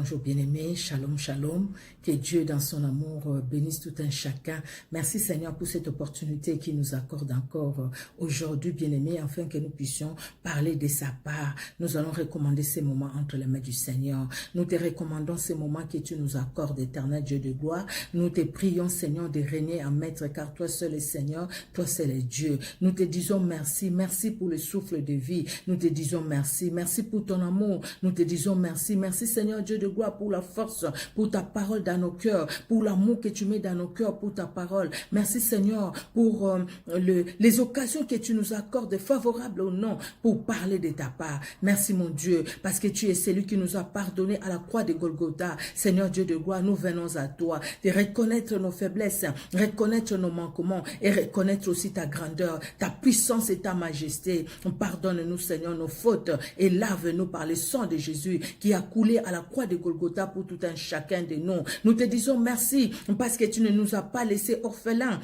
bonjour bien-aimés, shalom, shalom, que Dieu dans son amour bénisse tout un chacun. Merci Seigneur pour cette opportunité qu'il nous accorde encore aujourd'hui bien-aimés, afin que nous puissions parler de sa part. Nous allons recommander ces moments entre les mains du Seigneur. Nous te recommandons ces moments que tu nous accordes, éternel Dieu de gloire. Nous te prions Seigneur de régner en maître, car toi seul est Seigneur, toi seul est Dieu. Nous te disons merci, merci pour le souffle de vie. Nous te disons merci, merci pour ton amour. Nous te disons merci, merci Seigneur Dieu de gloire pour la force, pour ta parole dans nos cœurs, pour l'amour que tu mets dans nos cœurs, pour ta parole. Merci Seigneur pour les occasions que tu nous accordes favorables au nom pour parler de ta part. Merci mon Dieu, parce que tu es celui qui nous a pardonné à la croix de Golgotha. Seigneur Dieu de gloire, nous venons à toi, de reconnaître nos faiblesses, reconnaître nos manquements et reconnaître aussi ta grandeur, ta puissance et ta majesté. Pardonne-nous Seigneur nos fautes et lave-nous par le sang de Jésus qui a coulé à la croix de Golgotha pour tout un chacun de nous. Nous te disons merci parce que tu ne nous as pas laissés orphelins.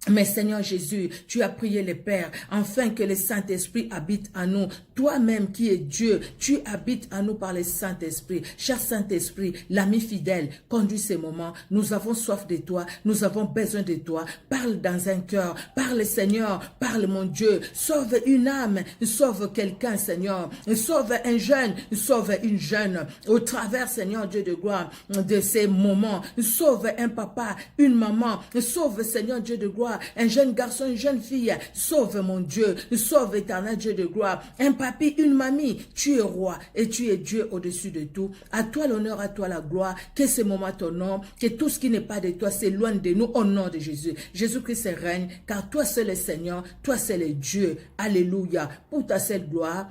Mais Seigneur Jésus, tu as prié le Père, afin que le Saint-Esprit habite en nous. Toi-même qui es Dieu, tu habites en nous par le Saint-Esprit. Cher Saint-Esprit, l'ami fidèle, conduis ces moments. Nous avons soif de toi, nous avons besoin de toi. Parle dans un cœur, parle Seigneur, parle mon Dieu. Sauve une âme, sauve quelqu'un Seigneur. Sauve un jeune, sauve une jeune. Au travers Seigneur Dieu de gloire de ces moments. Sauve un papa, une maman. Sauve Seigneur Dieu de gloire un jeune garçon, une jeune fille. Sauve mon Dieu, sauve éternel Dieu de gloire. Un papy, une mamie, tu es roi et tu es Dieu au-dessus de tout. À toi l'honneur, à toi la gloire. Que ce moment t'honore, que tout ce qui n'est pas de toi s'éloigne de nous au nom de Jésus. Jésus-Christ règne, car toi seul est Seigneur, toi seul est Dieu. Alléluia. Pour ta seule gloire.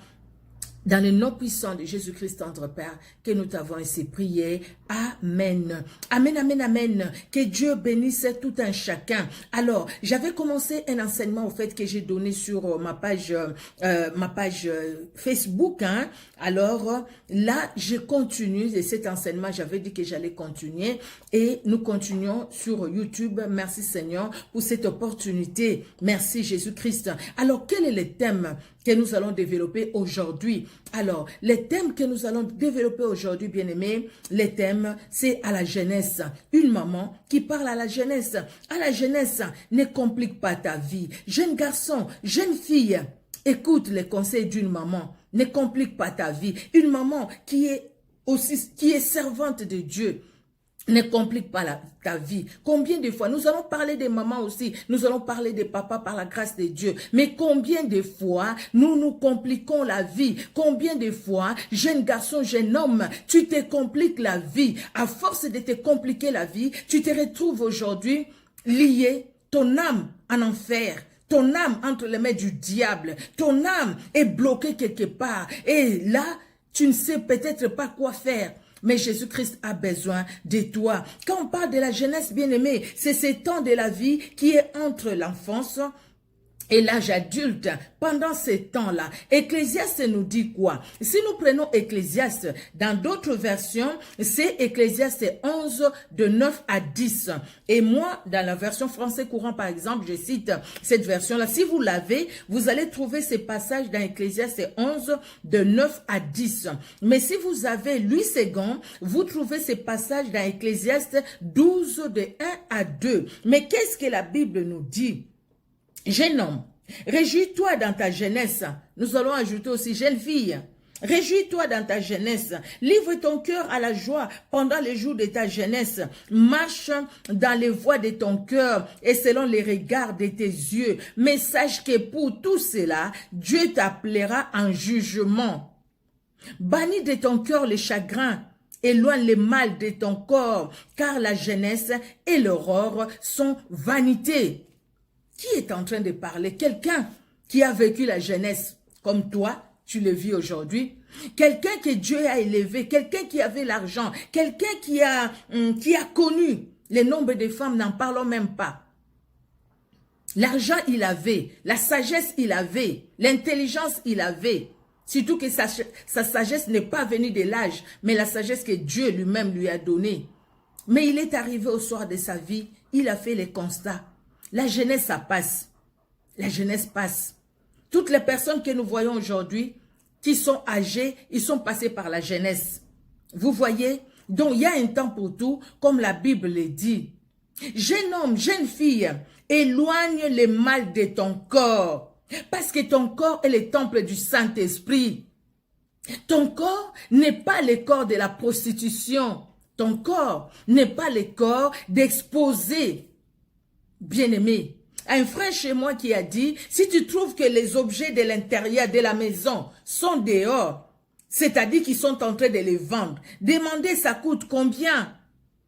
Dans le nom puissant de Jésus-Christ, notre Père, que nous t'avons ainsi prié. Amen. Amen, amen, amen. Que Dieu bénisse tout un chacun. Alors, j'avais commencé un enseignement, au fait, que j'ai donné sur ma page Facebook. Hein. Alors, là, je continue de cet enseignement. J'avais dit que j'allais continuer. Et nous continuons sur YouTube. Merci Seigneur pour cette opportunité. Merci Jésus-Christ. Alors, quel est le thème que nous allons développer aujourd'hui? Alors, les thèmes que nous allons développer aujourd'hui, bien-aimés, les thèmes, c'est à la jeunesse. Une maman qui parle à la jeunesse. À la jeunesse, ne complique pas ta vie. Jeune garçon, jeune fille, écoute les conseils d'une maman. Ne complique pas ta vie. Une maman qui est servante de Dieu. Ne complique pas ta vie. Combien de fois, nous allons parler des mamans aussi, nous allons parler des papas par la grâce de Dieu. Mais combien de fois nous nous compliquons la vie? Combien de fois, jeune garçon, jeune homme, tu te compliques la vie? À force de te compliquer la vie, tu te retrouves aujourd'hui lié, ton âme en enfer. Ton âme entre les mains du diable. Ton âme est bloquée quelque part. Et là, tu ne sais peut-être pas quoi faire. Mais Jésus-Christ a besoin de toi. Quand on parle de la jeunesse bien-aimée, c'est ce temps de la vie qui est entre l'enfance et l'âge adulte. Pendant ces temps-là, Ecclésiaste nous dit quoi? Si nous prenons Ecclésiaste, dans d'autres versions, c'est Ecclésiaste 11, de 9 à 10. Et moi, dans la version français courant, par exemple, je cite cette version-là. Si vous l'avez, vous allez trouver ces passages dans Ecclésiaste 11, de 9 à 10. Mais si vous avez Louis II, vous trouvez ces passages dans Ecclésiaste 12, de 1 à 2. Mais qu'est-ce que la Bible nous dit? Jeune homme, réjouis-toi dans ta jeunesse. Nous allons ajouter aussi jeune fille. Réjouis-toi dans ta jeunesse. Livre ton cœur à la joie pendant les jours de ta jeunesse. Marche dans les voies de ton cœur et selon les regards de tes yeux. Mais sache que pour tout cela, Dieu t'appellera en jugement. Bannis de ton cœur les chagrins. Éloigne le mal de ton corps, car la jeunesse et l'aurore sont vanité. Qui est en train de parler? Quelqu'un qui a vécu la jeunesse comme toi, tu le vis aujourd'hui. Quelqu'un que Dieu a élevé, quelqu'un qui avait l'argent, quelqu'un qui a connu. Le nombre de femmes, n'en parlons même pas. L'argent, il avait. La sagesse, il avait. L'intelligence, il avait. Surtout que sa sagesse n'est pas venue de l'âge, mais la sagesse que Dieu lui-même lui a donnée. Mais il est arrivé au soir de sa vie, il a fait les constats. La jeunesse, ça passe. La jeunesse passe. Toutes les personnes que nous voyons aujourd'hui, qui sont âgées, ils sont passés par la jeunesse. Vous voyez, Donc, il y a un temps pour tout, comme la Bible le dit. Jeune homme, jeune fille, éloigne le mal de ton corps, parce que ton corps est le temple du Saint-Esprit. Ton corps n'est pas le corps de la prostitution. Ton corps n'est pas le corps d'exposer. Bien-aimé, un frère chez moi qui a dit, si tu trouves que les objets de l'intérieur de la maison sont dehors, c'est-à-dire qu'ils sont en train de les vendre, demandez ça coûte combien?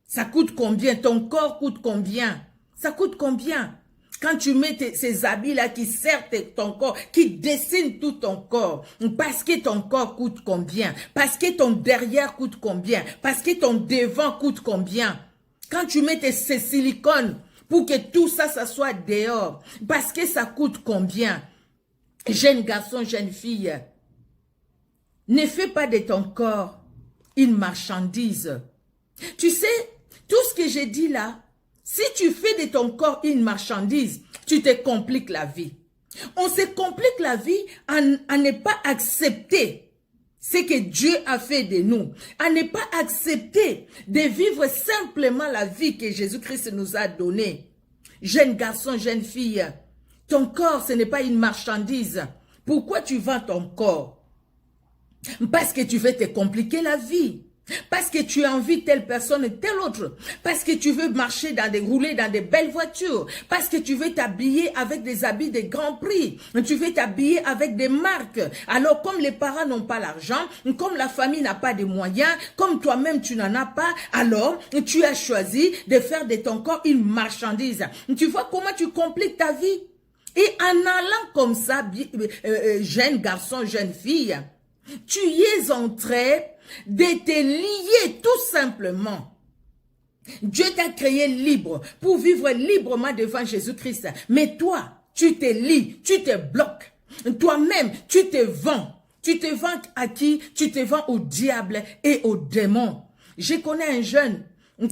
Ça coûte combien? Ton corps coûte combien? Ça coûte combien? Quand tu mets ces habits-là qui serrent ton corps, qui dessinent tout ton corps, parce que ton corps coûte combien? Parce que ton derrière coûte combien? Parce que ton devant coûte combien? Quand tu mets ces silicones pour que tout ça, ça soit dehors, parce que ça coûte combien? Jeune garçon, jeune fille, ne fais pas de ton corps une marchandise. Tu sais, tout ce que j'ai dit là, si tu fais de ton corps une marchandise, tu te compliques la vie. On se complique la vie à ne pas accepter ce que Dieu a fait de nous, à ne pas accepter de vivre simplement la vie que Jésus-Christ nous a donnée. Jeune garçon, jeune fille, ton corps, ce n'est pas une marchandise. Pourquoi tu vends ton corps? Parce que tu veux te compliquer la vie. Parce que tu envies telle personne et telle autre. Parce que tu veux rouler dans des belles voitures. Parce que tu veux t'habiller avec des habits de grand prix. Tu veux t'habiller avec des marques. Alors, comme les parents n'ont pas l'argent, comme la famille n'a pas de moyens, comme toi-même tu n'en as pas, alors tu as choisi de faire de ton corps une marchandise. Tu vois comment tu compliques ta vie? Et en allant comme ça, jeune garçon, jeune fille, tu y es entré de te lier tout simplement. Dieu t'a créé libre pour vivre librement devant Jésus-Christ. Mais toi, tu te lies, tu te bloques. Toi-même, tu te vends. Tu te vends à qui? Tu te vends au diable et aux démons. Je connais un jeune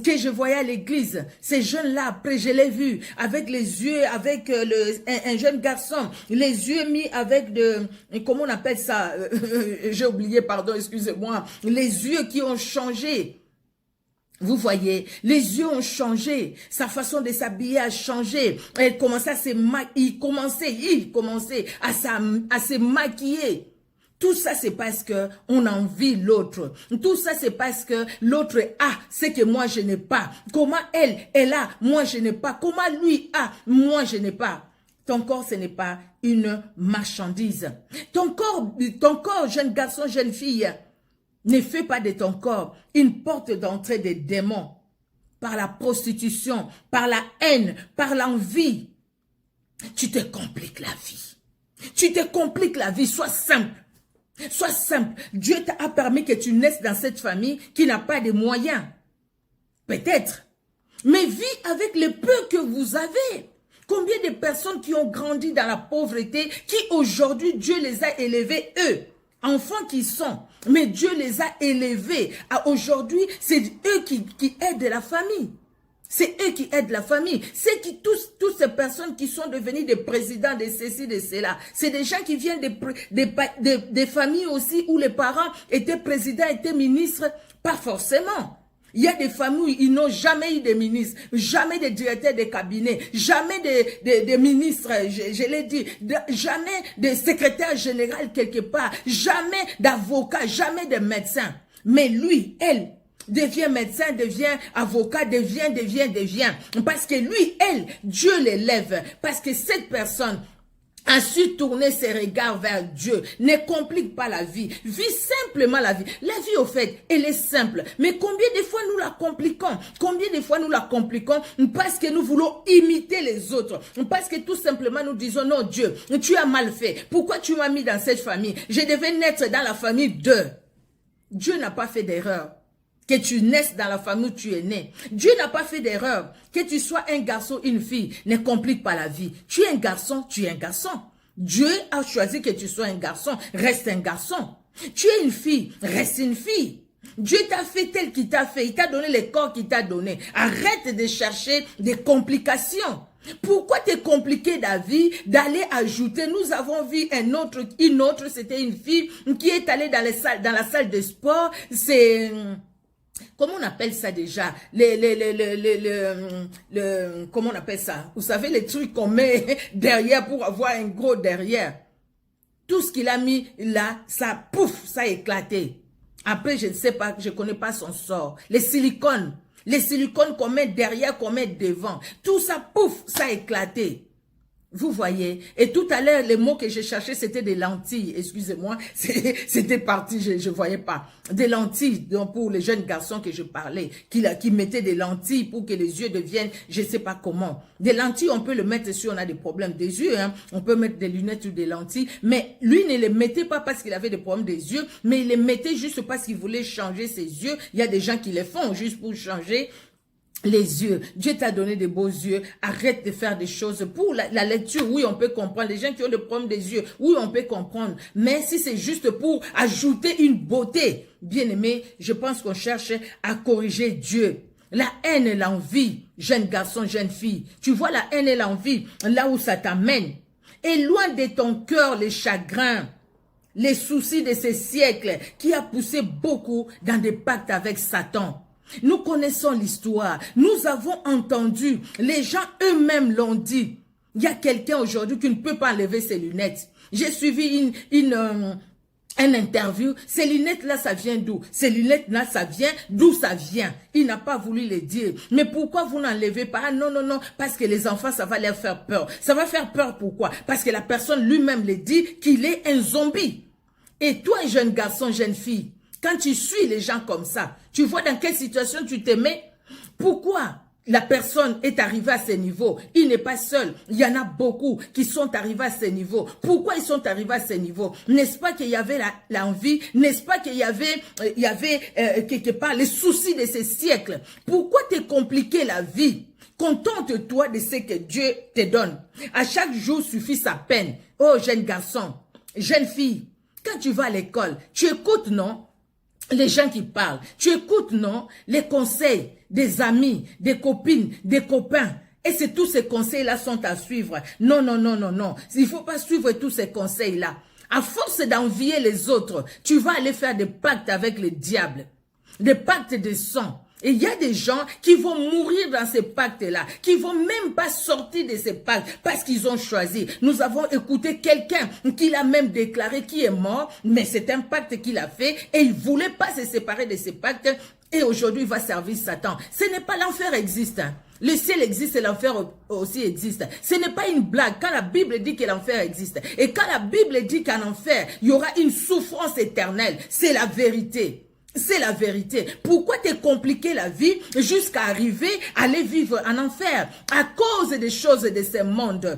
que je voyais à l'église, ces jeunes-là, après je l'ai vu, avec les yeux, avec un jeune garçon, les yeux mis avec comment on appelle ça, j'ai oublié, pardon, excusez-moi, les yeux qui ont changé. Vous voyez, les yeux ont changé, sa façon de s'habiller a changé, il commençait à se maquiller. Tout ça, c'est parce que on envie l'autre. Tout ça, c'est parce que l'autre a ce que moi, je n'ai pas. Comment elle a, moi, je n'ai pas. Comment lui a, moi, je n'ai pas. Ton corps, ce n'est pas une marchandise. Ton corps, jeune garçon, jeune fille, ne fais pas de ton corps une porte d'entrée des démons. Par la prostitution, par la haine, par l'envie. Tu te compliques la vie. Tu te compliques la vie, sois simple. Sois simple. Dieu t'a permis que tu naisses dans cette famille qui n'a pas de moyens. Peut-être. Mais vis avec le peu que vous avez. Combien de personnes qui ont grandi dans la pauvreté, qui aujourd'hui, Dieu les a élevés, eux, enfants qui sont, mais Dieu les a élevés. Aujourd'hui, c'est eux qui aident la famille. C'est eux qui aident la famille. C'est qui toutes ces personnes qui sont devenues des présidents de ceci, de cela. C'est des gens qui viennent des familles aussi où les parents étaient présidents, étaient ministres. Pas forcément. Il y a des familles où ils n'ont jamais eu de ministres, jamais de directeurs de cabinet, jamais de ministres, je l'ai dit, jamais de secrétaire général quelque part, jamais d'avocat, jamais de médecin. Mais lui, elle, devient médecin, devient avocat, devient. Parce que lui, elle, Dieu l'élève. Parce que cette personne a su tourner ses regards vers Dieu. Ne complique pas la vie. Vis simplement la vie. La vie, au fait, elle est simple. Mais combien de fois nous la compliquons? Combien de fois nous la compliquons parce que nous voulons imiter les autres? Parce que tout simplement nous disons, non Dieu, tu as mal fait. Pourquoi tu m'as mis dans cette famille? Je devais naître dans la famille de... Dieu n'a pas fait d'erreur. Que tu naisses dans la famille où tu es né. Dieu n'a pas fait d'erreur. Que tu sois un garçon, une fille, ne complique pas la vie. Tu es un garçon, tu es un garçon. Dieu a choisi que tu sois un garçon, reste un garçon. Tu es une fille, reste une fille. Dieu t'a fait tel qu'il t'a fait. Il t'a donné le corps qu'il t'a donné. Arrête de chercher des complications. Pourquoi te compliquer la vie d'aller ajouter? Nous avons vu une autre, c'était une fille qui est allée dans la salle de sport. comment on appelle ça déjà? Comment on appelle ça? Vous savez, les trucs qu'on met derrière pour avoir un gros derrière. Tout ce qu'il a mis là, ça, pouf, ça a éclaté. Après, je ne sais pas, je ne connais pas son sort. Les silicones qu'on met derrière, qu'on met devant. Tout ça, pouf, ça a éclaté. Vous voyez, et tout à l'heure, les mots que j'ai cherchés, c'était des lentilles. Excusez-moi, c'était parti, je voyais pas. Des lentilles, donc pour les jeunes garçons que je parlais, qui mettaient des lentilles pour que les yeux deviennent, je sais pas comment. Des lentilles, on peut le mettre si on a des problèmes des yeux, hein. On peut mettre des lunettes ou des lentilles, mais lui ne les mettait pas parce qu'il avait des problèmes des yeux, mais il les mettait juste parce qu'il voulait changer ses yeux. Il y a des gens qui les font juste pour changer les yeux. Dieu t'a donné des beaux yeux. Arrête de faire des choses. Pour la lecture, oui, on peut comprendre. Les gens qui ont des problèmes des yeux, oui, on peut comprendre. Mais si c'est juste pour ajouter une beauté, bien aimé, je pense qu'on cherche à corriger Dieu. La haine et l'envie, jeune garçon, jeune fille. Tu vois la haine et l'envie, là où ça t'amène. Éloigne de ton cœur les chagrins, les soucis de ces siècles qui a poussé beaucoup dans des pactes avec Satan. Nous connaissons l'histoire, nous avons entendu, les gens eux-mêmes l'ont dit. Il y a quelqu'un aujourd'hui qui ne peut pas enlever ses lunettes. J'ai suivi une interview, ces lunettes-là, ça vient d'où? Ces lunettes-là, ça vient d'où ça vient? Il n'a pas voulu les dire. Mais pourquoi vous n'enlevez pas? Ah, non, non, non, parce que les enfants, ça va leur faire peur. Ça va faire peur, pourquoi? Parce que la personne lui-même le dit qu'il est un zombie. Et toi, jeune garçon, jeune fille, quand tu suis les gens comme ça, tu vois dans quelle situation tu te mets? Pourquoi la personne est arrivée à ce niveau? Il n'est pas seul. Il y en a beaucoup qui sont arrivés à ce niveau. Pourquoi ils sont arrivés à ce niveau? N'est-ce pas qu'il y avait l'envie? N'est-ce pas qu'il y avait quelque part les soucis de ces siècles? Pourquoi te compliquer la vie? Contente-toi de ce que Dieu te donne. À chaque jour suffit sa peine. Oh, jeune garçon, jeune fille, quand tu vas à l'école, tu écoutes, non? Les gens qui parlent, tu écoutes, non? Les conseils des amis, des copines, des copains. Et c'est tous ces conseils-là sont à suivre. Non, non, non, non, non. Il ne faut pas suivre tous ces conseils-là. À force d'envier les autres, tu vas aller faire des pactes avec le diable. Des pactes de sang. Et il y a des gens qui vont mourir dans ces pactes-là, qui vont même pas sortir de ces pactes parce qu'ils ont choisi. Nous avons écouté quelqu'un qui l'a même déclaré qui est mort, mais c'est un pacte qu'il a fait et il voulait pas se séparer de ces pactes et aujourd'hui il va servir Satan. Ce n'est pas l'enfer existe. Hein. Le ciel existe et l'enfer aussi existe. Ce n'est pas une blague quand la Bible dit que l'enfer existe. Et quand la Bible dit qu'en enfer, il y aura une souffrance éternelle, c'est la vérité. C'est la vérité. Pourquoi te compliquer la vie jusqu'à arriver à aller vivre en enfer à cause des choses de ce monde?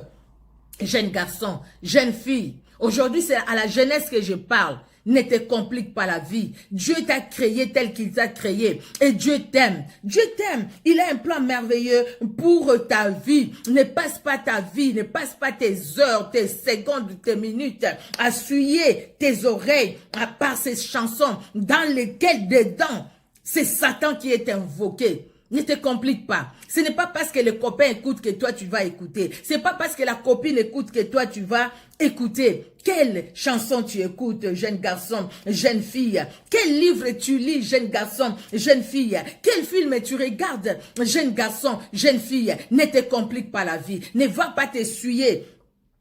Jeune garçon, jeune fille, aujourd'hui c'est à la jeunesse que je parle. Ne te complique pas la vie. Dieu t'a créé tel qu'il t'a créé. Et Dieu t'aime. Dieu t'aime. Il a un plan merveilleux pour ta vie. Ne passe pas ta vie, ne passe pas tes heures, tes secondes, tes minutes à suyer tes oreilles par ces chansons dans lesquelles dedans, c'est Satan qui est invoqué. Ne te complique pas. Ce n'est pas parce que le copain écoute que toi tu vas écouter. C'est pas parce que la copine écoute que toi tu vas écouter. Quelle chanson tu écoutes, jeune garçon, jeune fille? Quel livre tu lis, jeune garçon, jeune fille? Quel film tu regardes, jeune garçon, jeune fille? Ne te complique pas la vie. Ne va pas t'essuyer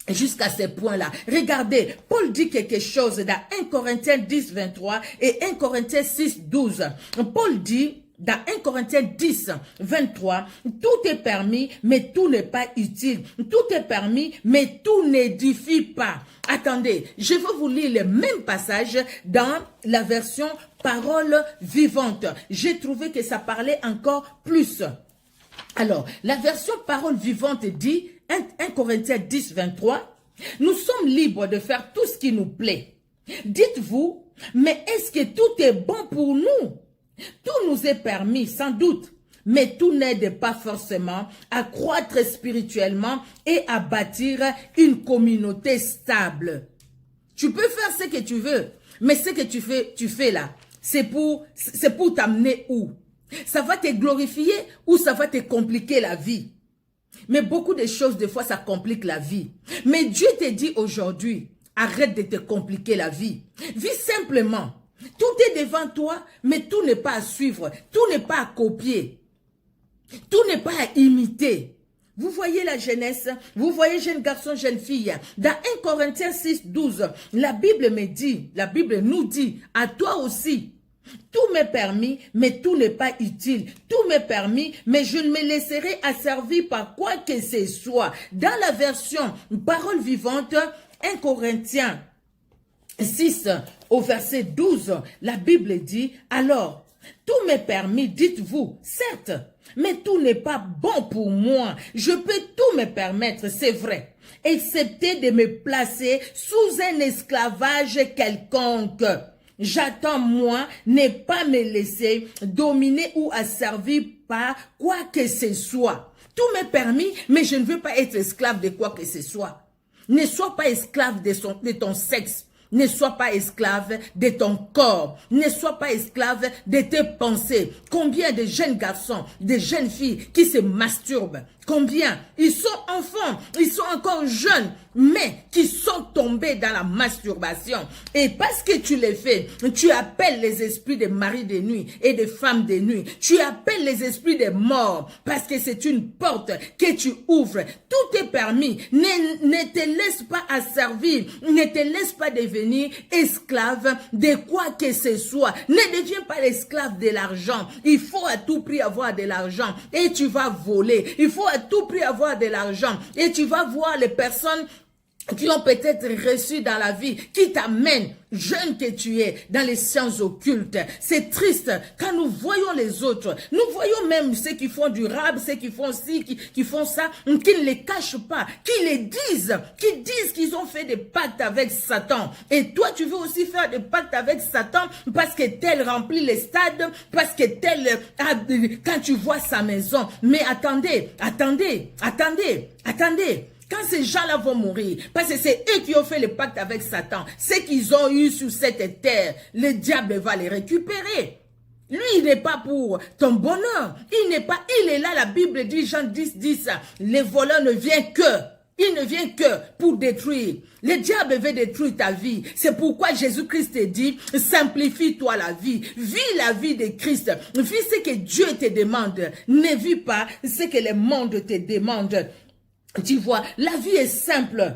jusqu'à ces points-là. Regardez, Paul dit quelque chose dans 1 Corinthiens 10, 23 et 1 Corinthiens 6, 12. Paul dit, dans 1 Corinthiens 10, 23, tout est permis, mais tout n'est pas utile. Tout est permis, mais tout n'édifie pas. Attendez, je vais vous lire le même passage dans la version parole vivante. J'ai trouvé que ça parlait encore plus. Alors, la version parole vivante dit, 1 Corinthiens 10, 23, nous sommes libres de faire tout ce qui nous plaît. Dites-vous, mais est-ce que tout est bon pour nous? Tout nous est permis, sans doute, mais tout n'aide pas forcément à croître spirituellement et à bâtir une communauté stable. Tu peux faire ce que tu veux, mais ce que tu fais là, c'est pour t'amener où? Ça va te glorifier ou ça va te compliquer la vie? Mais beaucoup de choses, des fois, ça complique la vie. Mais Dieu te dit aujourd'hui, arrête de te compliquer la vie. Vis simplement. Tout est devant toi, mais tout n'est pas à suivre. Tout n'est pas à copier. Tout n'est pas à imiter. Vous voyez la jeunesse, vous voyez jeunes garçons, jeunes filles. Dans 1 Corinthiens 6, 12, la Bible nous dit, à toi aussi, tout m'est permis, mais tout n'est pas utile. Tout m'est permis, mais je ne me laisserai asservir par quoi que ce soit. Dans la version Parole vivante, 1 Corinthiens 6, au verset 12, la Bible dit, alors, tout m'est permis, dites-vous, certes, mais tout n'est pas bon pour moi. Je peux tout me permettre, c'est vrai, excepté de me placer sous un esclavage quelconque. J'attends, moi, ne pas me laisser dominer ou asservir par quoi que ce soit. Tout m'est permis, mais je ne veux pas être esclave de quoi que ce soit. Ne sois pas esclave de ton sexe. Ne sois pas esclave de ton corps. Ne sois pas esclave de tes pensées. Combien de jeunes garçons, de jeunes filles qui se masturbent? Combien? Ils sont enfants, ils sont encore jeunes, mais qui sont tombés dans la masturbation. Et parce que tu les fais, tu appelles les esprits des maris de nuit et des femmes de nuit. Tu appelles les esprits des morts parce que c'est une porte que tu ouvres. Tout est permis. Ne te laisse pas asservir. Ne te laisse pas devenir esclave de quoi que ce soit. Ne deviens pas l'esclave de l'argent. Il faut à tout prix avoir de l'argent et tu vas voler. Il faut à tout prix avoir de l'argent et tu vas voir les personnes qui ont peut-être reçu dans la vie, qui t'amènent, jeune que tu es, dans les sciences occultes. C'est triste quand nous voyons les autres. Nous voyons même ceux qui font du rap, ceux qui font ci, qui font ça, qui ne les cachent pas, qui disent qu'ils ont fait des pactes avec Satan. Et toi, tu veux aussi faire des pactes avec Satan parce que tel remplit les stades, parce que tel, quand tu vois sa maison. Mais attendez. Quand ces gens-là vont mourir, parce que c'est eux qui ont fait le pacte avec Satan, ce qu'ils ont eu sur cette terre, le diable va les récupérer. Lui, il n'est pas pour ton bonheur. Il est là, la Bible dit, Jean 10, 10, les voleurs ne viennent il ne vient que pour détruire. Le diable veut détruire ta vie. C'est pourquoi Jésus-Christ te dit, simplifie-toi la vie. Vis la vie de Christ. Vis ce que Dieu te demande. Ne vis pas ce que le monde te demande. Tu vois, la vie est simple,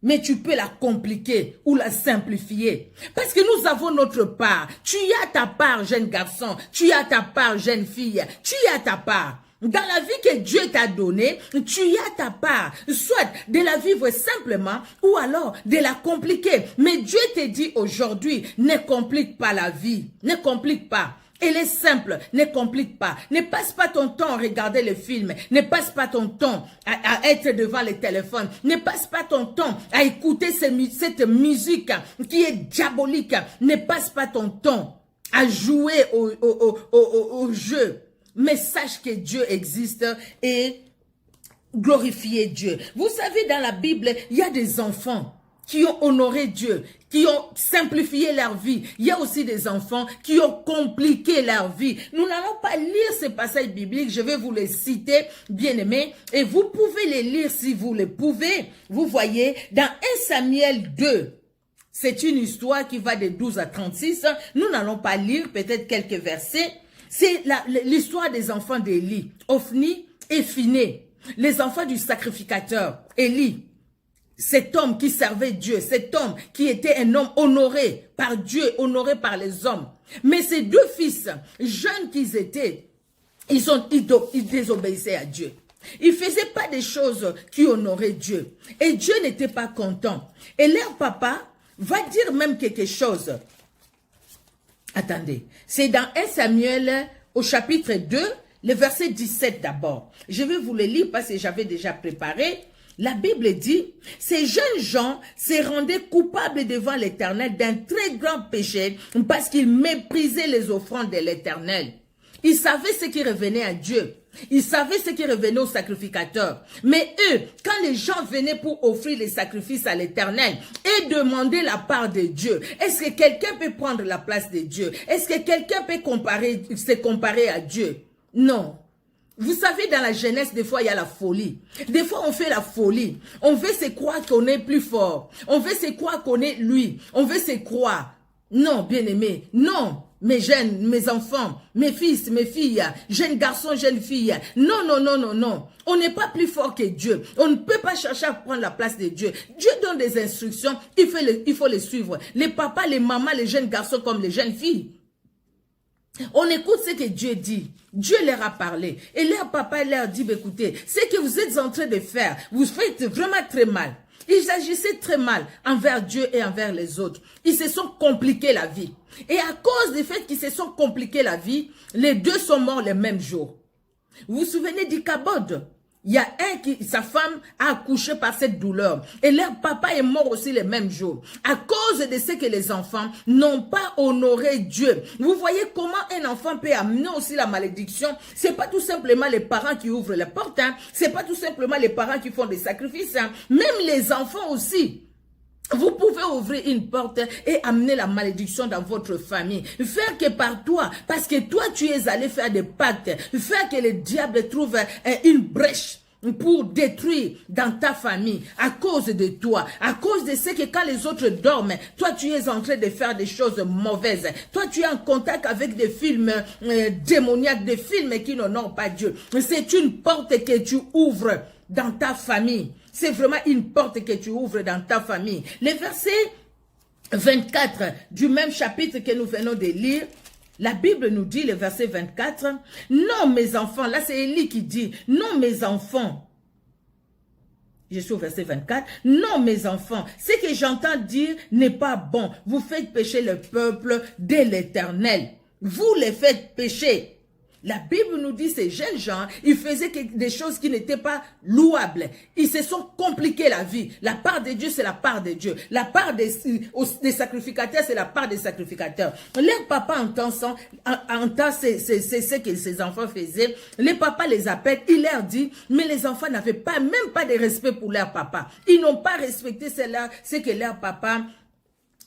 mais tu peux la compliquer ou la simplifier. Parce que nous avons notre part. Tu as ta part, jeune garçon. Tu as ta part, jeune fille. Tu as ta part. Dans la vie que Dieu t'a donnée, tu as ta part. Soit de la vivre simplement ou alors de la compliquer. Mais Dieu te dit aujourd'hui, ne complique pas la vie. Ne complique pas. Elle est simple, ne complique pas. Ne passe pas ton temps à regarder les films. Ne passe pas ton temps à être devant les téléphones. Ne passe pas ton temps à écouter cette musique qui est diabolique. Ne passe pas ton temps à jouer au jeu. Mais sache que Dieu existe et glorifier Dieu. Vous savez, dans la Bible, il y a des enfants qui ont honoré Dieu, qui ont simplifié leur vie. Il y a aussi des enfants qui ont compliqué leur vie. Nous n'allons pas lire ces passages bibliques, je vais vous les citer, bien aimés, et vous pouvez les lire si vous le pouvez. Vous voyez, dans 1 Samuel 2, c'est une histoire qui va de 12 à 36. Nous n'allons pas lire peut-être quelques versets. C'est l'histoire des enfants d'Élie, Ophni et Phiné, les enfants du sacrificateur, Élie. Cet homme qui servait Dieu, cet homme qui était un homme honoré par Dieu, honoré par les hommes. Mais ces deux fils, jeunes qu'ils étaient, ils désobéissaient à Dieu. Ils ne faisaient pas des choses qui honoraient Dieu. Et Dieu n'était pas content. Et leur papa va dire même quelque chose. Attendez, c'est dans 1 Samuel au chapitre 2, le verset 17 d'abord. Je vais vous le lire parce que j'avais déjà préparé. La Bible dit, ces jeunes gens se rendaient coupables devant l'Éternel d'un très grand péché parce qu'ils méprisaient les offrandes de l'Éternel. Ils savaient ce qui revenait à Dieu. Ils savaient ce qui revenait au sacrificateur. Mais eux, quand les gens venaient pour offrir les sacrifices à l'Éternel et demander la part de Dieu, est-ce que quelqu'un peut prendre la place de Dieu? Est-ce que quelqu'un peut se comparer à Dieu? Non. Vous savez, dans la jeunesse, des fois, il y a la folie. Des fois, on fait la folie. On veut se croire qu'on est plus fort. On veut se croire qu'on est lui. On veut se croire. Non, bien-aimé, non. Mes jeunes, mes enfants, mes fils, mes filles, jeunes garçons, jeunes filles. Non, non, non, non, non. On n'est pas plus fort que Dieu. On ne peut pas chercher à prendre la place de Dieu. Dieu donne des instructions, il faut les suivre. Les papas, les mamans, les jeunes garçons comme les jeunes filles. On écoute ce que Dieu dit. Dieu leur a parlé. Et leur papa leur dit, écoutez, ce que vous êtes en train de faire, vous faites vraiment très mal. Ils agissaient très mal envers Dieu et envers les autres. Ils se sont compliqués la vie. Et à cause du fait qu'ils se sont compliqués la vie, les deux sont morts le même jour. Vous vous souvenez d'Ichabod? Il y a sa femme a accouché par cette douleur. Et leur papa est mort aussi le même jour. À cause de ce que les enfants n'ont pas honoré Dieu. Vous voyez comment un enfant peut amener aussi la malédiction. C'est pas tout simplement les parents qui ouvrent la porte. Hein. C'est pas tout simplement les parents qui font des sacrifices. Hein. Même les enfants aussi. Vous pouvez ouvrir une porte et amener la malédiction dans votre famille. Faire que par toi, parce que toi tu es allé faire des pactes, faire que le diable trouve une brèche pour détruire dans ta famille, à cause de toi, à cause de ce que quand les autres dorment, toi tu es en train de faire des choses mauvaises. Toi tu es en contact avec des films démoniaques, des films qui n'honorent pas Dieu. C'est une porte que tu ouvres dans ta famille. C'est vraiment une porte que tu ouvres dans ta famille. Le verset 24 du même chapitre que nous venons de lire, la Bible nous dit, le verset 24, « Non, mes enfants », là c'est Élie qui dit, « Non, mes enfants », je suis au verset 24, « Non, mes enfants, ce que j'entends dire n'est pas bon. Vous faites pécher le peuple de l'Éternel. Vous les faites pécher. » La Bible nous dit, ces jeunes gens, ils faisaient des choses qui n'étaient pas louables. Ils se sont compliqués la vie. La part de Dieu, c'est la part de Dieu. La part des sacrificateurs, c'est la part des sacrificateurs. Leur papa entend ce que ces enfants faisaient. Les papas les appellent, il leur dit, mais les enfants n'avaient pas, même pas de respect pour leur papa. Ils n'ont pas respecté ce que leur papa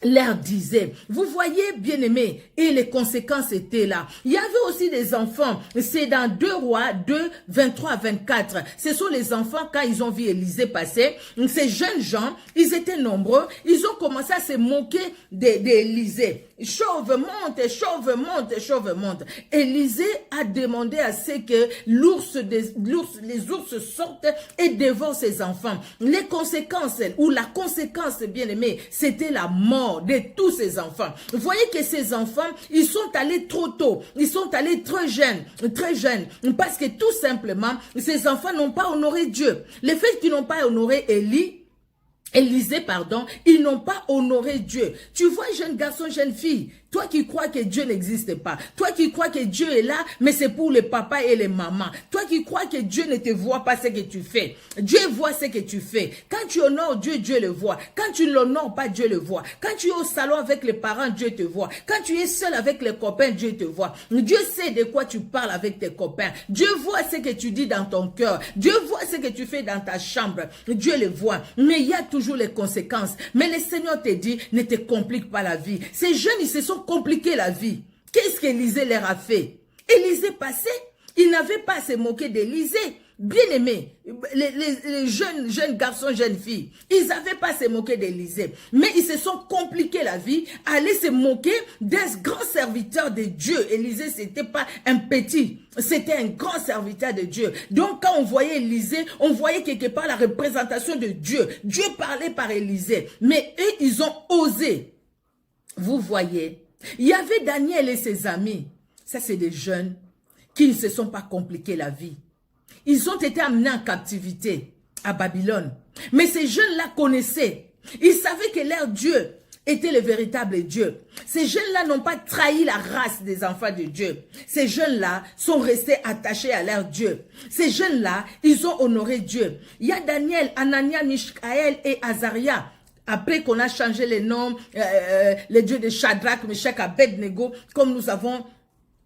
leur disait. Vous voyez, bien-aimés, et les conséquences étaient là. Il y avait aussi des enfants, c'est dans 2 Rois 2, 23 à 24. Ce sont les enfants, quand ils ont vu Élisée passer, ces jeunes gens, ils étaient nombreux, ils ont commencé à se moquer d'Élisée. Chauve monte, chauve monte, chauve monte. Élisée a demandé à ce que les ours sortent et dévorent ses enfants. Les conséquences, ou la conséquence, bien-aimés, c'était la mort de tous ces enfants. Vous voyez que ces enfants, ils sont allés trop tôt, ils sont allés très jeunes, parce que tout simplement, ces enfants n'ont pas honoré Dieu. Le fait qu'ils n'ont pas honoré Élisée, ils n'ont pas honoré Dieu. Tu vois, jeune garçon, jeune fille, toi qui crois que Dieu n'existe pas, toi qui crois que Dieu est là, mais c'est pour les papas et les mamans, toi qui crois que Dieu ne te voit pas ce que tu fais, Dieu voit ce que tu fais. Quand tu honores Dieu, Dieu le voit. Quand tu ne l'honores pas, Dieu le voit. Quand tu es au salon avec les parents, Dieu te voit. Quand tu es seul avec les copains, Dieu te voit. Dieu sait de quoi tu parles avec tes copains. Dieu voit ce que tu dis dans ton cœur. Dieu voit ce que tu fais dans ta chambre. Dieu le voit. Mais il y a toujours les conséquences. Mais le Seigneur te dit, ne te complique pas la vie. Ces jeunes, ils se sont compliqués la vie. Qu'est-ce qu'Élisée leur a fait? Élisée passait, il n'avait pas à se moquer d'Élisée. Bien aimé, les jeunes garçons, jeunes filles, ils n'avaient pas à se moquer d'Élisée. Mais ils se sont compliqués la vie, aller se moquer d'un grand serviteur de Dieu. Élisée, c'était pas un petit, c'était un grand serviteur de Dieu. Donc quand on voyait Élisée, on voyait quelque part la représentation de Dieu. Dieu parlait par Élisée. Mais eux, ils ont osé. Vous voyez, il y avait Daniel et ses amis. Ça, c'est des jeunes qui ne se sont pas compliqués la vie. Ils ont été amenés en captivité à Babylone. Mais ces jeunes-là connaissaient. Ils savaient que leur Dieu était le véritable Dieu. Ces jeunes-là n'ont pas trahi la race des enfants de Dieu. Ces jeunes-là sont restés attachés à leur Dieu. Ces jeunes-là, ils ont honoré Dieu. Il y a Daniel, Anania, Michaël et Azaria. Après qu'on a changé les noms, les dieux de Shadrach, Meshach, Abednego, comme nous avons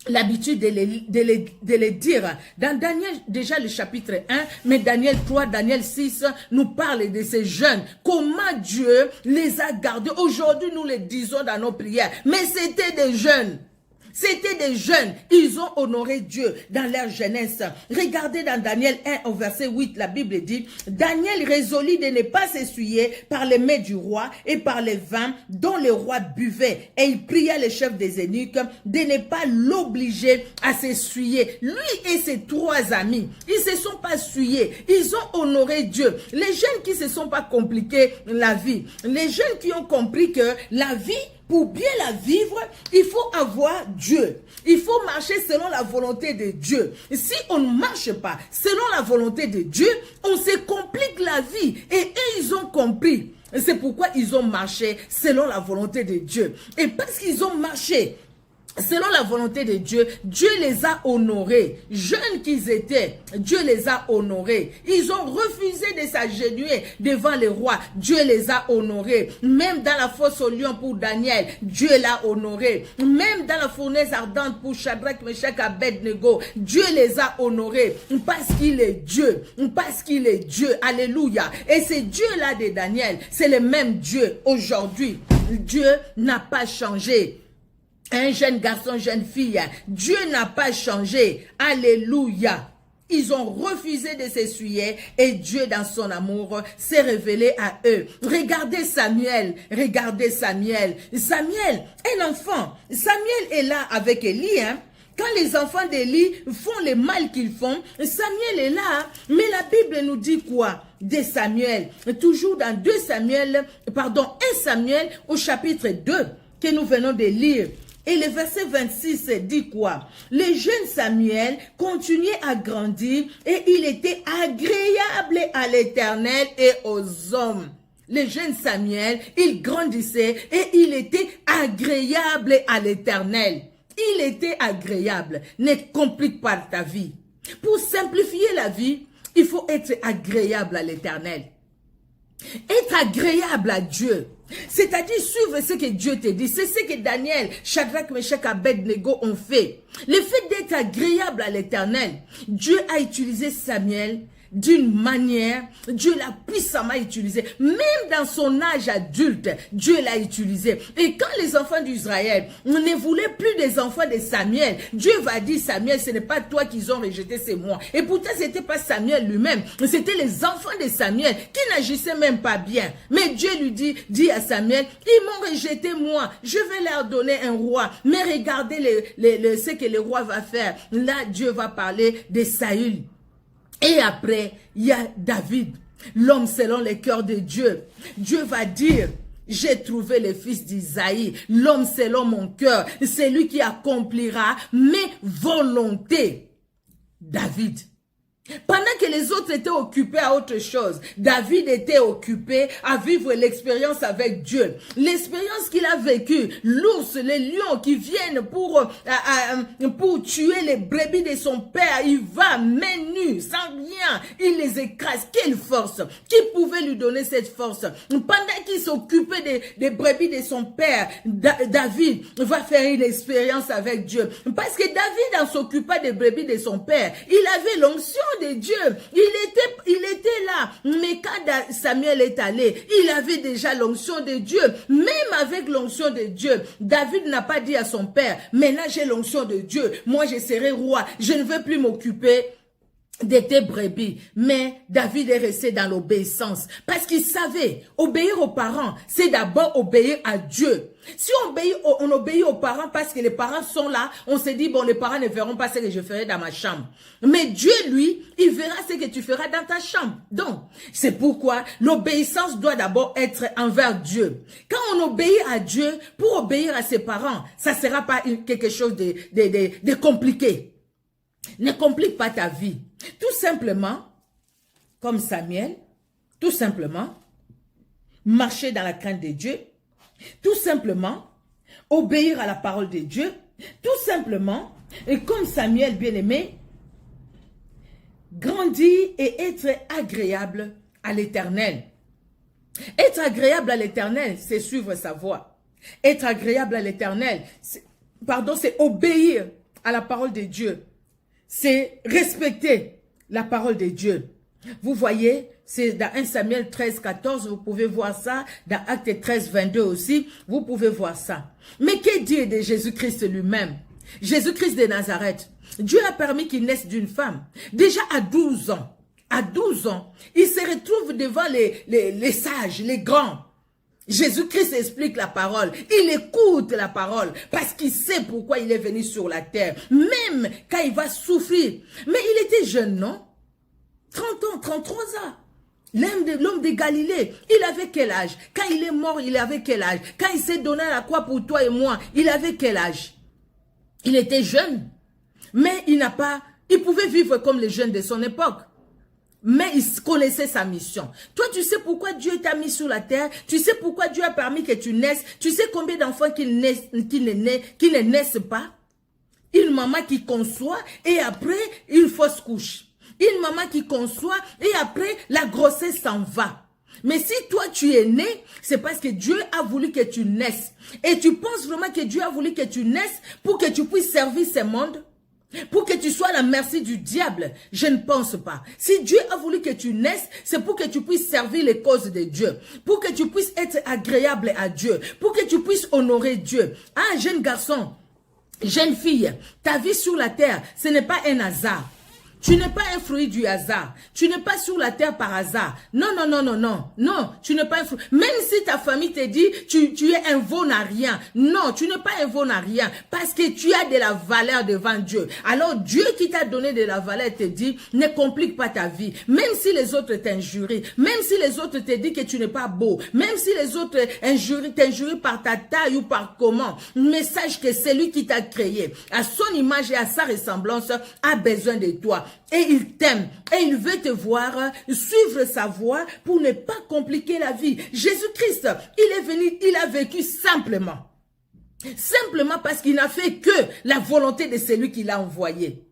l'habitude de les dire. Dans Daniel, déjà le chapitre 1, mais Daniel 3, Daniel 6, nous parle de ces jeunes. Comment Dieu les a gardés. Aujourd'hui, nous les disons dans nos prières. Mais c'était des jeunes. C'était des jeunes. Ils ont honoré Dieu dans leur jeunesse. Regardez dans Daniel 1 au verset 8, la Bible dit, Daniel résolut de ne pas s'essuyer par les mets du roi et par les vins dont le roi buvait. Et il pria les chefs des eunuques de ne pas l'obliger à s'essuyer. Lui et ses 3 amis, ils se sont pas essuyés. Ils ont honoré Dieu. Les jeunes qui se sont pas compliqués la vie. Les jeunes qui ont compris que la vie, pour bien la vivre, il faut avoir Dieu. Il faut marcher selon la volonté de Dieu. Si on ne marche pas selon la volonté de Dieu, on se complique la vie. Et eux, ils ont compris. C'est pourquoi ils ont marché selon la volonté de Dieu. Et parce qu'ils ont marché selon la volonté de Dieu, Dieu les a honorés. Jeunes qu'ils étaient, Dieu les a honorés. Ils ont refusé de s'agenouiller devant le roi. Dieu les a honorés. Même dans la fosse au lion pour Daniel, Dieu l'a honoré. Même dans la fournaise ardente pour Shadrach, Meshach, Abednego, Dieu les a honorés. Parce qu'il est Dieu. Parce qu'il est Dieu. Alléluia. Et ce Dieu-là de Daniel, c'est le même Dieu aujourd'hui. Dieu n'a pas changé. Un jeune garçon, jeune fille, Dieu n'a pas changé. Alléluia. Ils ont refusé de s'essuyer et Dieu dans son amour s'est révélé à eux. Regardez Samuel, regardez Samuel. Samuel, un enfant. Samuel est là avec Élie, hein. Quand les enfants d'Élie font le mal qu'ils font, Samuel est là. Mais la Bible nous dit quoi de Samuel? Toujours dans 1 Samuel au chapitre 2 que nous venons de lire. Et le verset 26 dit quoi? Le jeune Samuel continuait à grandir et il était agréable à l'Éternel et aux hommes. Le jeune Samuel, il grandissait et il était agréable à l'Éternel. Il était agréable. Ne complique pas ta vie. Pour simplifier la vie, il faut être agréable à l'Éternel. Être agréable à Dieu. C'est-à-dire suivre ce que Dieu te dit. C'est ce que Daniel, Shadrach, Meshach, Abednego ont fait. Le fait d'être agréable à l'Éternel, Dieu a utilisé Samuel d'une manière, Dieu l'a puissamment utilisé. Même dans son âge adulte, Dieu l'a utilisé. Et quand les enfants d'Israël ne voulaient plus des enfants de Samuel, Dieu va dire, Samuel, ce n'est pas toi qu'ils ont rejeté, c'est moi. Et pourtant, ce n'était pas Samuel lui-même, c'était les enfants de Samuel qui n'agissaient même pas bien. Mais Dieu lui dit à Samuel, ils m'ont rejeté moi, je vais leur donner un roi. Mais regardez ce que le roi va faire. Là, Dieu va parler de Saül. Et après, il y a David, l'homme selon le cœur de Dieu. Dieu va dire, j'ai trouvé le fils d'Isaïe, l'homme selon mon cœur, c'est lui qui accomplira mes volontés. David. Pendant que les autres étaient occupés à autre chose, David était occupé à vivre l'expérience avec Dieu. L'expérience qu'il a vécue, l'ours, les lions qui viennent pour tuer les brebis de son père, il va main nue, sans rien, il les écrase. Quelle force! Qui pouvait lui donner cette force? Pendant qu'il s'occupait des brebis de son père, David va faire une expérience avec Dieu. Parce que David, en s'occupant des brebis de son père, il avait l'onction de Dieu. Il était là. Mais quand Samuel est allé, il avait déjà l'onction de Dieu. Même avec l'onction de Dieu, David n'a pas dit à son père, maintenant j'ai l'onction de Dieu, moi je serai roi, je ne veux plus m'occuper de tes brebis. Mais David est resté dans l'obéissance parce qu'il savait, obéir aux parents, c'est d'abord obéir à Dieu. Si on obéit aux parents parce que les parents sont là, on se dit, bon, les parents ne verront pas ce que je ferai dans ma chambre. Mais Dieu, lui, il verra ce que tu feras dans ta chambre. Donc, c'est pourquoi l'obéissance doit d'abord être envers Dieu. Quand on obéit à Dieu, pour obéir à ses parents, ça ne sera pas quelque chose de compliqué. Ne complique pas ta vie. Tout simplement, comme Samuel, tout simplement, marcher dans la crainte de Dieu, tout simplement, obéir à la parole de Dieu, tout simplement, et comme Samuel bien-aimé, grandir et être agréable à l'Éternel. Être agréable à l'Éternel, c'est suivre sa voie. Être agréable à l'Éternel, c'est obéir à la parole de Dieu. C'est respecter la parole de Dieu. Vous voyez, c'est dans 1 Samuel 13, 14, vous pouvez voir ça. Dans Actes 13, 22 aussi, vous pouvez voir ça. Mais que dire de Jésus-Christ lui-même? Jésus-Christ de Nazareth, Dieu a permis qu'il naisse d'une femme. Déjà à 12 ans, il se retrouve devant les sages, les grands. Jésus-Christ explique la parole, il écoute la parole parce qu'il sait pourquoi il est venu sur la terre, même quand il va souffrir. Mais il était jeune, non? 30 ans, 33 ans. L'homme de Galilée, il avait quel âge? Quand il est mort, il avait quel âge? Quand il s'est donné à la croix pour toi et moi, il avait quel âge? Il était jeune, mais il pouvait vivre comme les jeunes de son époque. Mais il connaissait sa mission. Toi, tu sais pourquoi Dieu t'a mis sur la terre? Tu sais pourquoi Dieu a permis que tu naisses? Tu sais combien d'enfants qui ne naissent pas? Une maman qui conçoit et après, une fausse couche. Une maman qui conçoit et après, la grossesse s'en va. Mais si toi, tu es né, c'est parce que Dieu a voulu que tu naisses. Et tu penses vraiment que Dieu a voulu que tu naisses pour que tu puisses servir ce monde? Pour que tu sois à la merci du diable? Je ne pense pas. Si Dieu a voulu que tu naisses, c'est pour que tu puisses servir les causes de Dieu. Pour que tu puisses être agréable à Dieu. Pour que tu puisses honorer Dieu. Ah, jeune garçon, jeune fille, ta vie sur la terre, ce n'est pas un hasard. Tu n'es pas un fruit du hasard. Tu n'es pas sur la terre par hasard. Non, non, non, non, non. Non, tu n'es pas un fruit. Même si ta famille te dit, tu es un veau à rien. Non, tu n'es pas un veau à rien. Parce que tu as de la valeur devant Dieu. Alors Dieu qui t'a donné de la valeur te dit, ne complique pas ta vie. Même si les autres t'injurient. Même si les autres te disent que tu n'es pas beau. Même si les autres t'injurient par ta taille ou par comment. Mais sache que c'est lui qui t'a créé. À son image et à sa ressemblance, a besoin de toi. Et il t'aime. Et il veut te voir suivre sa voie pour ne pas compliquer la vie. Jésus-Christ, il est venu, il a vécu simplement. Simplement parce qu'il n'a fait que la volonté de celui qui l'a envoyé.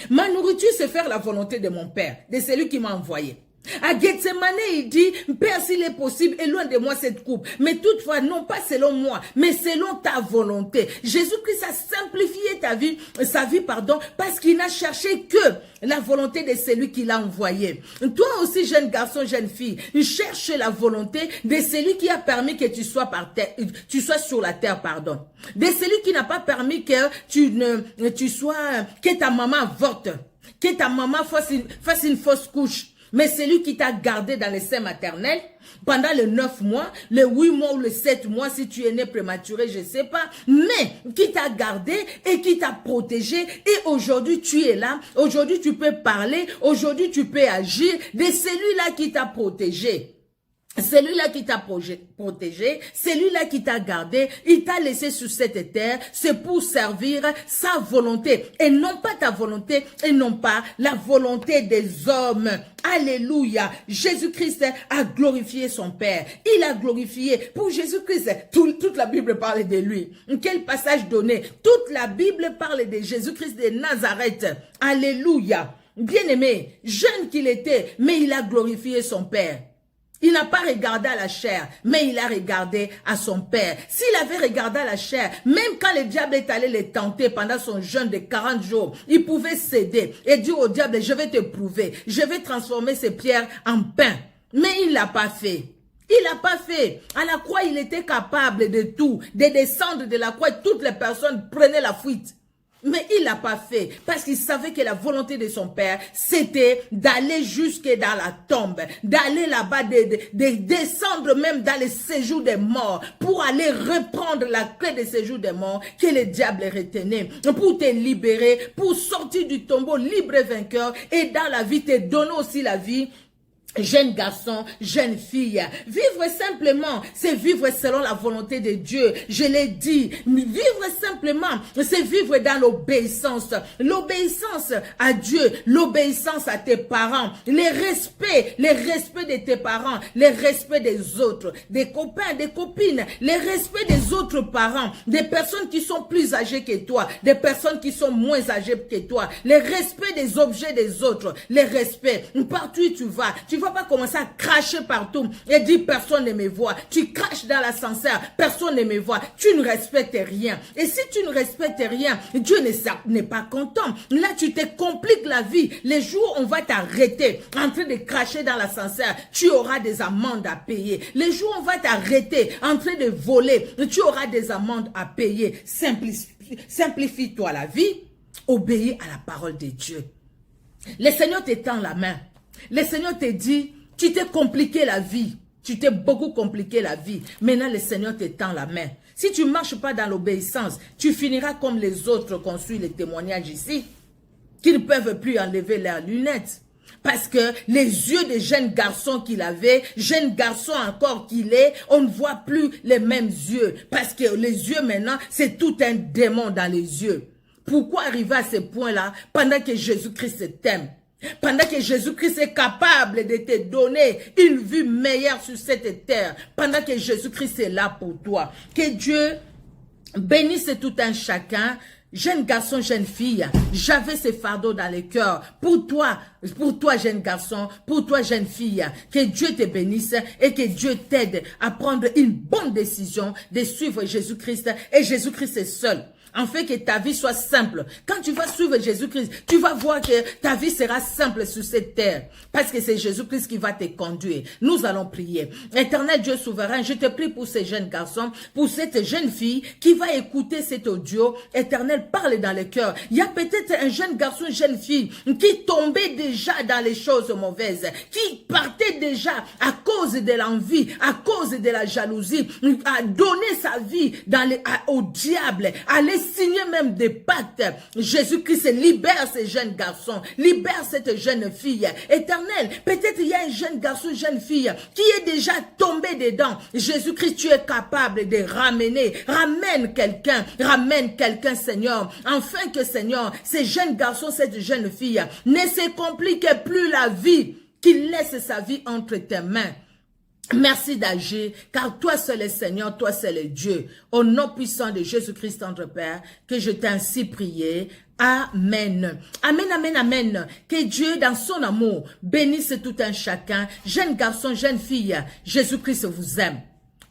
Ma nourriture, c'est faire la volonté de mon Père, de celui qui m'a envoyé. À Gethsemane, il dit, Père, s'il est possible, éloigne de moi cette coupe. Mais toutefois, non pas selon moi, mais selon ta volonté. Jésus-Christ a simplifié sa vie, parce qu'il n'a cherché que la volonté de celui qui l'a envoyé. Toi aussi, jeune garçon, jeune fille, cherche la volonté de celui qui a permis que tu sois sur la terre, De celui qui n'a pas permis que que ta maman avorte, que ta maman fasse une fausse couche. Mais celui qui t'a gardé dans les seins maternels pendant les 9 mois, les 8 mois ou les 7 mois, si tu es né prématuré, je ne sais pas, mais qui t'a gardé et qui t'a protégé. Et aujourd'hui, tu es là. Aujourd'hui, tu peux parler. Aujourd'hui, tu peux agir de celui-là qui t'a protégé. Celui-là qui t'a protégé, celui-là qui t'a gardé, il t'a laissé sur cette terre, c'est pour servir sa volonté. Et non pas ta volonté, et non pas la volonté des hommes. Alléluia. Jésus-Christ a glorifié son Père. Il a glorifié. Pour Jésus-Christ, toute la Bible parle de lui. Quel passage donné? Toute la Bible parle de Jésus-Christ de Nazareth. Alléluia. Bien-aimé, jeune qu'il était, mais il a glorifié son Père. Il n'a pas regardé à la chair, mais il a regardé à son Père. S'il avait regardé à la chair, même quand le diable est allé le tenter pendant son jeûne de 40 jours, il pouvait céder et dire au diable, je vais te prouver, je vais transformer ces pierres en pain. Mais il ne l'a pas fait. Il n'a pas fait. À la croix, il était capable de tout, de descendre de la croix. Toutes les personnes prenaient la fuite. Mais il l'a pas fait parce qu'il savait que la volonté de son Père, c'était d'aller jusque dans la tombe, d'aller là-bas, de descendre même dans le séjour des morts pour aller reprendre la clé de séjour des morts que le diable retenait, pour te libérer, pour sortir du tombeau libre et vainqueur et dans la vie, te donner aussi la vie. Jeune garçon, jeune fille, vivre simplement, c'est vivre selon la volonté de Dieu. Je l'ai dit, vivre simplement, c'est vivre dans l'obéissance. L'obéissance à Dieu, l'obéissance à tes parents, le respect de tes parents, le respect des autres, des copains, des copines, le respect des autres parents, des personnes qui sont plus âgées que toi, des personnes qui sont moins âgées que toi, le respect des objets des autres, le respect. Partout où tu vas vas pas commencer à cracher partout et dire personne ne me voit. Tu craches dans l'ascenseur, personne ne me voit. Tu ne respectes rien. Et si tu ne respectes rien, Dieu n'est pas content. Là, tu te compliques la vie. Les jours où on va t'arrêter en train de cracher dans l'ascenseur, tu auras des amendes à payer. Les jours où on va t'arrêter en train de voler, tu auras des amendes à payer. Simplifie-toi la vie. Obéis à la parole de Dieu. Le Seigneur t'étend la main. Le Seigneur te dit, tu t'es compliqué la vie. Tu t'es beaucoup compliqué la vie. Maintenant, le Seigneur t'étend la main. Si tu ne marches pas dans l'obéissance, tu finiras comme les autres qu'on suit les témoignages ici, qui ne peuvent plus enlever leurs lunettes. Parce que les yeux des jeunes garçons qu'il avait, jeunes garçons encore qu'il est, on ne voit plus les mêmes yeux. Parce que les yeux maintenant, c'est tout un démon dans les yeux. Pourquoi arriver à ce point-là pendant que Jésus-Christ t'aime? Pendant que Jésus-Christ est capable de te donner une vue meilleure sur cette terre. Pendant que Jésus-Christ est là pour toi. Que Dieu bénisse tout un chacun. Jeune garçon, jeune fille, j'avais ce fardeau dans le cœur. Pour toi, jeune garçon, pour toi, jeune fille, que Dieu te bénisse et que Dieu t'aide à prendre une bonne décision de suivre Jésus-Christ et Jésus-Christ est seul. En fait que ta vie soit simple. Quand tu vas suivre Jésus-Christ, tu vas voir que ta vie sera simple sur cette terre. Parce que c'est Jésus-Christ qui va te conduire. Nous allons prier. Éternel Dieu souverain, je te prie pour ces jeunes garçons, pour cette jeune fille qui va écouter cet audio. Éternel, parle dans le cœur. Il y a peut-être un jeune garçon, une jeune fille qui tombait déjà dans les choses mauvaises, qui partait déjà à cause de l'envie, à cause de la jalousie, à donner sa vie au diable, à laisser signer même des pactes. Jésus-Christ libère ces jeunes garçons, libère cette jeune fille. Éternel, peut-être il y a un jeune garçon, une jeune fille qui est déjà tombé dedans. Jésus-Christ, tu es capable de ramener. Ramène quelqu'un, Seigneur. Afin que, Seigneur, ces jeunes garçons, cette jeune fille ne se complique plus la vie, qu'il laisse sa vie entre tes mains. Merci d'agir, car toi seul est Seigneur, toi seul est Dieu. Au nom puissant de Jésus-Christ, notre Père, que je t'ai ainsi prié. Amen. Amen, amen, amen. Que Dieu, dans son amour, bénisse tout un chacun. Jeune garçon, jeune fille, Jésus-Christ vous aime.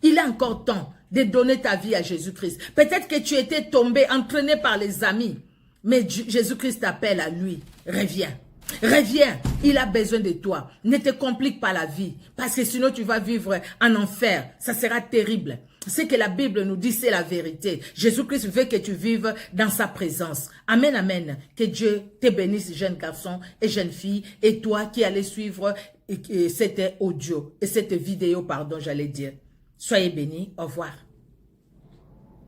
Il est encore temps de donner ta vie à Jésus-Christ. Peut-être que tu étais tombé, entraîné par les amis, mais Jésus-Christ t'appelle à lui. Reviens. Reviens, il a besoin de toi. Ne te complique pas la vie, parce que sinon tu vas vivre en enfer. Ça sera terrible. Ce que la Bible nous dit, c'est la vérité. Jésus-Christ veut que tu vives dans sa présence. Amen, amen. Que Dieu te bénisse, jeune garçon et jeune fille, et toi qui allais suivre cette audio, et cette vidéo, pardon, j'allais dire. Soyez bénis. Au revoir.